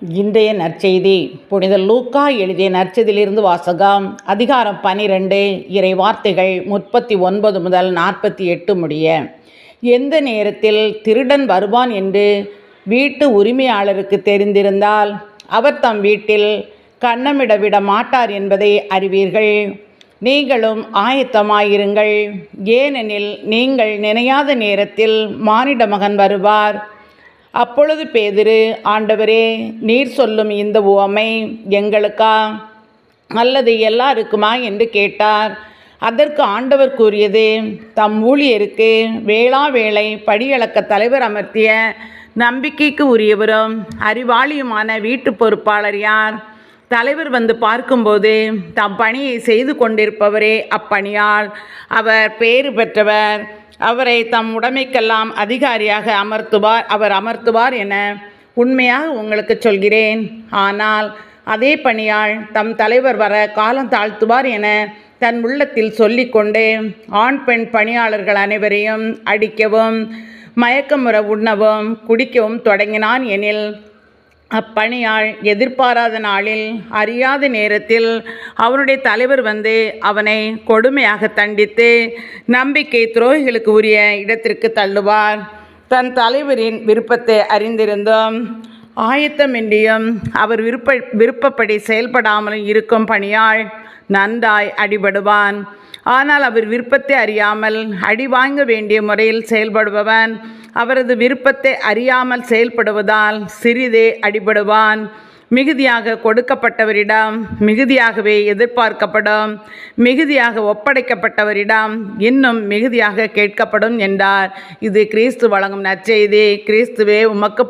இன்றைய நற்செய்தி புனித லூக்கா எழுதிய நற்செய்தியிலிருந்து வாசகம். அதிகாரம் 12, இறை வார்த்தைகள் 39 முதல் 48 முடிய. எந்த நேரத்தில் திருடன் வருவான் என்று வீட்டு உரிமையாளருக்கு தெரிந்திருந்தால் அவர் தம் வீட்டில் கன்னமிட விட மாட்டார் என்பதை அறிவீர்கள். நீங்களும் ஆயத்தமாயிருங்கள், ஏனெனில் நீங்கள் நினையாத நேரத்தில் மானிட மகன் வருவார். அப்பொழுது பேதுரு, ஆண்டவரே, நீர் சொல்லும் இந்த உவமை எங்களுக்கா அல்லது எல்லாருக்குமா என்று கேட்டார். அதற்கு ஆண்டவர் கூறியது, தம் ஊழியருக்கு வேளா வேளை படியளக்க தலைவர் அமர்த்திய நம்பிக்கைக்கு உரியவரும் அறிவாளியுமான வீட்டு பொறுப்பாளர் யார்? தலைவர் வந்து பார்க்கும்போது தம் பணியை செய்து கொண்டிருப்பவரே அப்பணியால். அவர் பேறு பெற்றவர். அவரை தம் உடைமைக்கெல்லாம் அதிகாரியாக அமர்த்துவார் என உண்மையாக உங்களுக்கு சொல்கிறேன். ஆனால் அதே பணியால் தம் தலைவர் வர காலம் தாழ்த்துவார் என தன் உள்ளத்தில் சொல்லிக்கொண்டு ஆண் பெண் பணியாளர்கள் அனைவரையும் அடிக்கவும் மயக்கமுற உண்ணவும் குடிக்கவும் தொடங்கினான் எனில், அப்பணியால் எதிர்பாராத நாளில் அறியாத நேரத்தில் அவனுடைய தலைவர் வந்து அவனை கொடுமையாக தண்டித்து நம்பிக்கை துரோகிகளுக்கு உரிய இடத்திற்கு தள்ளுவார். தன் தலைவரின் விருப்பத்தை அறிந்திருந்தும் ஆயத்தமின்றியும் அவர் விருப்பப்படி செயல்படாமலும் இருக்கும் பணியால் நன்றாய் அடிபடுவான். ஆனால் அவர் விருப்பத்தை அறியாமல் அடி வாங்க வேண்டிய முறையில் செயல்படுபவன் அவரது விருப்பத்தை அறியாமல் செயல்படுவதால் சிறிதே அடிபடுவான். மிகுதியாக கொடுக்கப்பட்டவரிடம் மிகுதியாகவே எதிர்பார்க்கப்படும், மிகுதியாக ஒப்படைக்கப்பட்டவரிடம் இன்னும் மிகுதியாக கேட்கப்படும் என்றார். இது கிறிஸ்து வழங்கும் நற்செய்தி. கிறிஸ்துவே உமக்கு